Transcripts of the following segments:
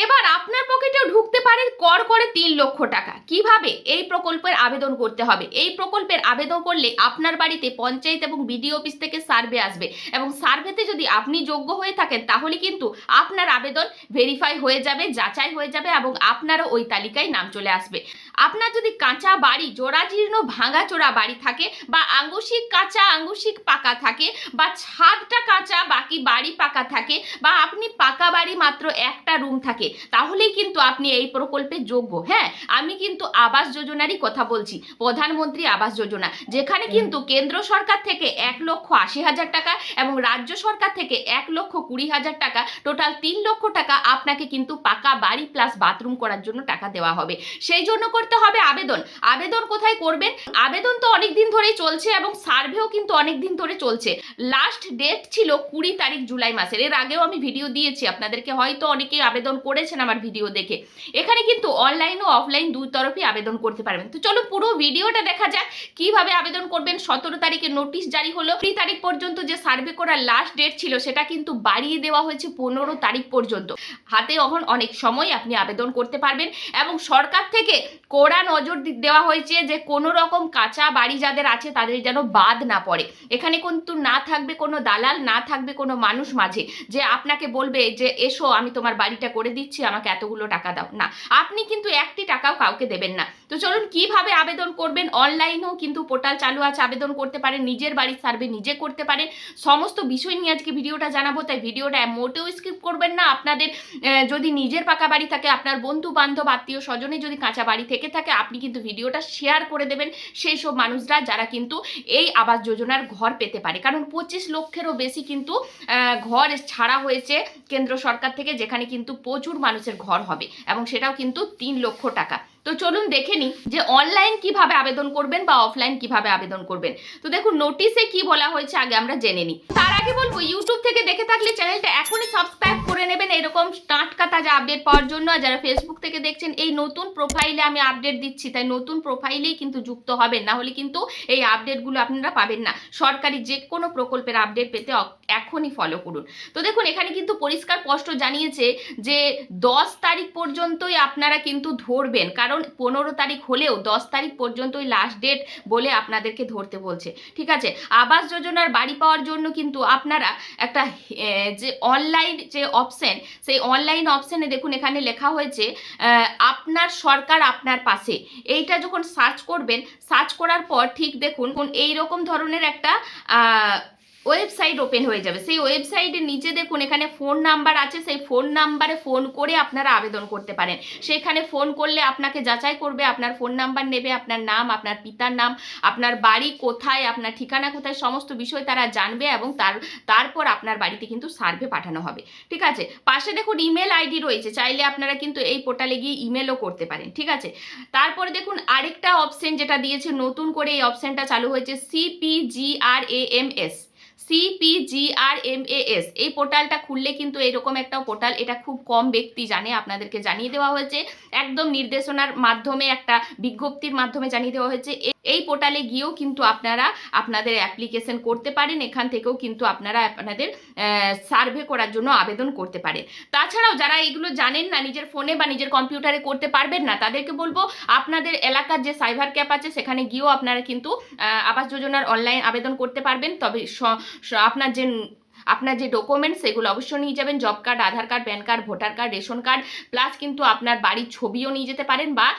এবার আপনার পকেটেও ঢুকতে পারে কর করে 3 লক্ষ টাকা। কিভাবে এই প্রকল্পের আবেদন করতে হবে? এই প্রকল্পের আবেদন করলে আপনার বাড়িতে পঞ্চায়েত এবং বিডিও অফিস থেকে সার্ভে আসবে, এবং সার্ভেতে যদি আপনি যোগ্য হয়ে থাকেন তাহলে কিন্তু আপনার আবেদন ভেরিফাই হয়ে যাবে, যাচাই হয়ে যাবে, এবং আপনারও ওই তালিকায় নাম চলে আসবে। আপনার যদি কাঁচা বাড়ি, জোড়াজীর্ণ ভাঙাচোরা বাড়ি থাকে, বা আংশিক কাঁচা আংশিক পাকা থাকে, বা ছাদটা কাঁচা বাকি বাড়ি পাকা থাকে, বা আপনি পাকা বাড়ি মাত্র একটা রুম থাকে, তাহলেই কিন্তু আপনি এই প্রকল্পের যোগ্য। হ্যাঁ, আমি কিন্তু আবাস যোজনারই কথা বলছি, প্রধানমন্ত্রী আবাস যোজনা, যেখানে কিন্তু কেন্দ্র সরকার থেকে 1,80,000 টাকা এবং রাজ্য সরকার থেকে 1,20,000 টাকা, টোটাল 3 লক্ষ টাকা আপনাকে কিন্তু পাকা বাড়ি প্লাস বাথরুম করার জন্য টাকা দেওয়া হবে। সেই জন্য করতে হবে আবেদন। আবেদন কোথায় করবেন? আবেদন তো অনেক দিন ধরেই চলছে এবং সার্ভেও কিন্তু অনেক দিন ধরে চলছে। লাস্ট ডেট ছিল 20 তারিখ জুলাই মাসের। এর আগেও আমি ভিডিও দিয়েছি আপনাদেরকে, হয়তো অনেকেই আবেদন করেছেন আমার ভিডিও দেখে। এখানে কিন্তু অনলাইন ও অফলাইন দুই তরফই আবেদন করতে পারবেন। তো চলো পুরো ভিডিওটা দেখা যাক কিভাবে আবেদন করবেন। 17 তারিখে নোটিশ জারি হলো। 20 তারিখ পর্যন্ত যে সার্ভে করার লাস্ট ডেট ছিল সেটা কিন্তু বাড়িয়ে দেওয়া হয়েছে 15 তারিখ পর্যন্ত। হাতে এখন অনেক সময় আপনি আবেদন করতে পারবেন, এবং সরকার থেকে কড়া নজর দেওয়া হয়েছে যে কোনো রকম কাঁচা বাড়ি যাদের আছে তাদের যেন বাদ না পড়ে। এখানে কিন্তু না থাকবে কোনো দালাল, না থাকবে কোনো মানুষ মাঝে যে আপনাকে বলবে যে এসো আমি তোমার বাড়িটা করে দিচ্ছি, আমাকে এতগুলো টাকা দাও। না, আপনি কিন্তু একটি টাকাও কাউকে দেবেন না। তো চলুন কিভাবে আবেদন করবেন। অনলাইনেও কিন্তু পোর্টাল চালু আছে, আবেদন করতে পারেন, নিজের বাড়ির সার্ভে নিজে করতে পারেন। সমস্ত বিষয় নিয়ে আজকে ভিডিওটা জানাবো, তাই ভিডিওটা মোটেও স্কিপ করবেন না। আপনাদের যদি নিজের পাকা বাড়ি থাকে, আপনার বন্ধু বান্ধব আত্মীয় স্বজনে যদি কাঁচা বাড়ি থেকে থাকে, আপনি কিন্তু ভিডিওটা শেয়ার করে দেবেন সেই সব মানুষরা যারা কিন্তু এই আবাস যোজনার ঘর পেতে পারে। কারণ 25 লক্ষেরও বেশি কিন্তু ঘর ছাড়া হয়েছে কেন্দ্র সরকার থেকে, যেখানে কিন্তু প্রচুর মানুষের ঘর হবে, এবং সেটাও কিন্তু 3 লক্ষ টাকা। তো চলুন দেখে নিই যে অনলাইন কিভাবে আবেদন করবেন বা অফলাইন কিভাবে আবেদন করবেন। তো দেখুন নোটিশে কি বলা হয়েছে আগে আমরা জেনে নিই। তার আগে বলবো, ইউটিউব থেকে দেখে থাকলে চ্যানেলটা এখনই সাবস্ক্রাইব করে নেবেন এরকম টাটকা তাজা আপডেট পাওয়ার জন্য। আর যারা ফেসবুক থেকে দেখছেন, এই নতুন প্রোফাইলে আমি আপডেট দিচ্ছি, তাই নতুন প্রোফাইলেই কিন্তু যুক্ত হবেন, না হলে কিন্তু এই আপডেটগুলো আপনারা পাবেন না। সরকারি যে কোনো প্রকল্পের আপডেট পেতে এখনই ফলো করুন। তো দেখুন এখানে কিন্তু পরিষ্কার স্পষ্ট জানিয়েছে যে 10 তারিখ পর্যন্তই আপনারা কিন্তু ধরবেন, কারণ 15 তারিখ হলেও 10 তারিখ পর্যন্তই লাস্ট ডেট বলে আপনাদেরকে ধরতে বলছে। ঠিক আছে, আবাস যোজনার বাড়ি পাওয়ার জন্য কিন্তু আপনারা একটা যে অনলাইন যে অপশন, সেই অনলাইন অপশনে দেখুন এখানে লেখা হয়েছে আপনার সরকার আপনার পাশে। এইটা যখন সার্চ করবেন, সার্চ করার পর ঠিক দেখুন এইরকম ধরনের একটা ওয়েবসাইট ওপেন হয়ে যাবে। সেই ওয়েবসাইটের নিচে দেখুন এখানে ফোন নাম্বার আছে, সেই ফোন নাম্বারে ফোন করে আপনারা আবেদন করতে পারেন। সেখানে ফোন করলে আপনাকে যাচাই করবে, আপনার ফোন নাম্বার নেবে, আপনার নাম, আপনার পিতার নাম, আপনার বাড়ি কোথায়, আপনার ঠিকানা কোথায়, সমস্ত বিষয় তারা জানবে, এবং তারপর আপনার বাড়িতে কিন্তু সার্ভে পাঠানো হবে। ঠিক আছে, পাশে দেখুন ইমেল আইডি রয়েছে, চাইলে আপনারা কিন্তু এই পোর্টালে গিয়ে ইমেলও করতে পারেন। ঠিক আছে, তারপরে দেখুন আরেকটা অপশন যেটা দিয়েছে নতুন করে, এই অপশনটা চালু হয়েছে CPGRAMS। CPGRMAS এই পোর্টালটা খুললে কিন্তু এরকম একটা পোর্টাল, এটা খুব কম ব্যক্তি জানে, আপনাদেরকে জানিয়ে দেওয়া হয়েছে একদম নির্দেশনার মাধ্যমে, একটা বিজ্ঞপ্তির মাধ্যমে জানিয়ে দেওয়া হয়েছে। এই পোর্টালে গিয়েও কিন্তু আপনারা আপনাদের অ্যাপ্লিকেশন করতে পারেন, এখান থেকেও কিন্তু আপনারা আপনাদের সার্ভে করার জন্য আবেদন করতে পারেন। তাছাড়াও যারা এগুলো জানেন না, নিজের ফোনে বা নিজের কম্পিউটারে করতে পারবেন না, তাদেরকে বলবো আপনাদের এলাকার যে সাইবার ক্যাম্প আছে সেখানে গিয়েও আপনারা কিন্তু আবাস যোজনার অনলাইন আবেদন করতে পারবেন। তবে আপনার যে ডকুমেন্টস সেগুলো অবশ্যই নিয়ে যাবেন, job card, Aadhaar card, PAN card, voter card, ration card, plus কিন্তু আপনার বাড়ির ছবিও নিয়ে যেতে পারেন, বা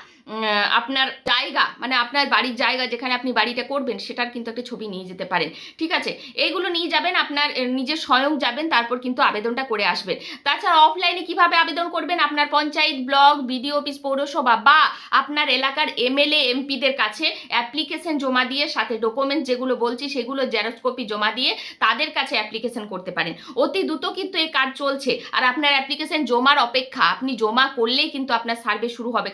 আপনার জায়গা মানে আপনার বাড়ির জায়গা যেখানে আপনি বাড়িটা করবেন সেটার কিন্তু একটা ছবি নিয়ে যেতে পারেন। ঠিক আছে, এইগুলো নিয়ে যাবেন, আপনার নিজের স্বয়ং যাবেন, তারপর কিন্তু আবেদনটা করে আসবেন। তাছাড়া অফলাইনে কিভাবে আবেদন করবেন, আপনার পঞ্চায়েত, ব্লক, বিডিও অফিস, পৌরসভা বা আপনার এলাকার MLA MP-দের কাছে অ্যাপ্লিকেশন জমা দিয়ে, সাথে ডকুমেন্টস যেগুলো বলছি সেগুলো জেরক্স কপি জমা দিয়ে তাদের কাছে অ্যাপ্লিকেশন করতে পারেন। অতি দ্রুত কিন্তু এই কাজ চলছে, আর আপনার অ্যাপ্লিকেশন জমার অপেক্ষা, আপনি জমা করলেই কিন্তু আপনার সার্ভে শুরু হবে।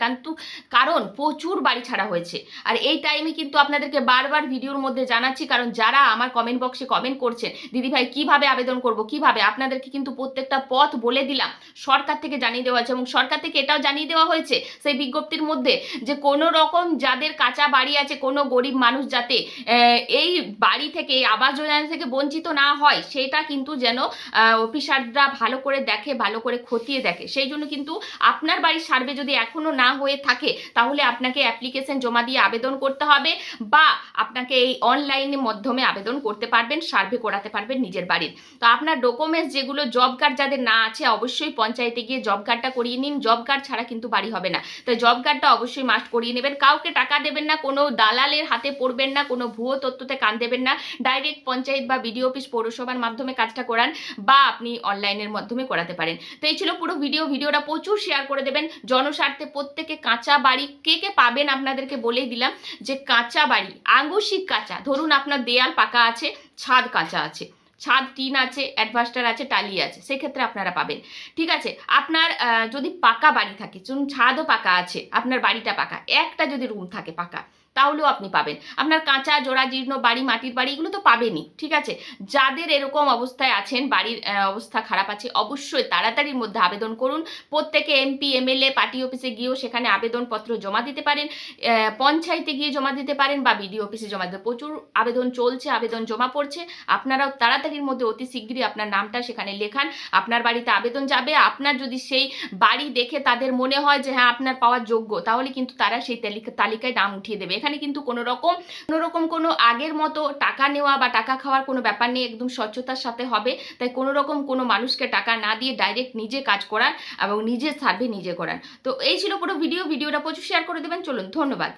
কারণ প্রচুর বাড়ি ছাড়া হয়েছে। আর এই টাইমে কিন্তু আপনাদেরকে বারবার ভিডিওর মধ্যে জানাচ্ছি, কারণ যারা আমার কমেন্ট বক্সে কমেন্ট করছেন দিদিভাই কিভাবে আবেদন করব, কিভাবে, আপনাদেরকে কিন্তু প্রত্যেকটা পথ বলে দিলাম, সরকার থেকে জানিয়ে দেওয়া হয়েছে। এবং সরকার থেকে এটাও জানিয়ে দেওয়া হয়েছে সেই বিজ্ঞপ্তির মধ্যে যে কোনো রকম যাদের কাঁচা বাড়ি আছে, কোনো গরিব মানুষ যাতে এই বাড়ি থেকে, এই আবাস যোজনা থেকে বঞ্চিত না হয়, সেটা কিন্তু যেন অফিসাররা ভালো করে দেখে, ভালো করে খতিয়ে দেখে। সেই জন্য কিন্তু আপনার বাড়ির সার্ভে যদি এখনো না হয়ে থাকে তাহলে আপনাকে অ্যাপ্লিকেশন জমা দিয়ে আবেদন করতে হবে, বা আপনাকে এই অনলাইনের মাধ্যমে আবেদন করতে পারবেন, সার্ভে করাতে পারবেন নিজের বাড়ির। তো আপনার ডকুমেন্টস যেগুলো, জব কার্ড যাদের না আছে অবশ্যই পঞ্চায়েতে গিয়ে জব কার্ডটা করিয়ে নিন। জব কার্ড ছাড়া কিন্তু বাড়ি হবে না, তো জব কার্ডটা অবশ্যই মাস্ট করিয়ে নেবেন। কাউকে টাকা দেবেন না, কোনো দালালের হাতে পড়বেন না, কোনো ভুয়ো তথ্যতে কান দেবেন না। ডাইরেক্ট পঞ্চায়েত বা বিডিও অফিস, পৌরসভার মাধ্যমে কাজটা করান, বা আপনি অনলাইনের মাধ্যমে করাতে পারেন। তো এই ছিল পুরো ভিডিওটা প্রচুর শেয়ার করে দেবেন জনস্বার্থে। প্রত্যেকে কাঁচা বাড়ি কে কে পাবেন আপনাদেরকে বলেই দিলাম, যে কাঁচা বাড়ি, আংশিক কাঁচা, ধরুন আপনার দেয়াল পাকা আছে, ছাদ কাঁচা আছে, ছাদ টিন আছে, অ্যাডভাস্টার আছে, টালি আছে, সেক্ষেত্রে আপনারা পাবেন। ঠিক আছে, আপনার যদি পাকা বাড়ি থাকে, ছাদও পাকা আছে, আপনার বাড়িটা পাকা, একটা যদি রুম থাকে পাকা, তাহলেও আপনি পাবেন। আপনার কাঁচা জরাজীর্ণ বাড়ি, মাটির বাড়ি, এগুলো তো পাবেনই। ঠিক আছে, যাদের এরকম অবস্থায় আছেন, বাড়ির অবস্থা খারাপ আছে, অবশ্যই তাড়াতাড়ির মধ্যে আবেদন করুন। প্রত্যেকে এমপি এমএলএ পার্টি অফিসে গিয়েও সেখানে আবেদনপত্র জমা দিতে পারেন, পঞ্চায়েতে গিয়ে জমা দিতে পারেন, বা বিডিও অফিসে জমা দিতে। প্রচুর আবেদন চলছে, আবেদন জমা পড়ছে। আপনারাও তাড়াতাড়ির মধ্যে অতি শীঘ্রই আপনার নামটা সেখানে লেখান, আপনার বাড়িতে আবেদন যাবে। আপনার যদি সেই বাড়ি দেখে তাদের মনে হয় যে হ্যাঁ আপনার পাওয়ার যোগ্য, তাহলে কিন্তু তারা সেই তালিকায় নাম উঠিয়ে দেবে। এখানে কিন্তু কোনো রকম কোনো আগের মতো টাকা নেওয়া বা টাকা খাওয়ার কোনো ব্যাপার নেই, একদম স্বচ্ছতার সাথে হবে। তাই কোনো রকম কোনো মানুষকে টাকা না দিয়ে ডাইরেক্ট নিজে কাজ করার এবং নিজের সার্ভে নিজে করার। তো এই ছিল পুরো ভিডিওটা প্রচুর শেয়ার করে দেবেন। চলুন, ধন্যবাদ।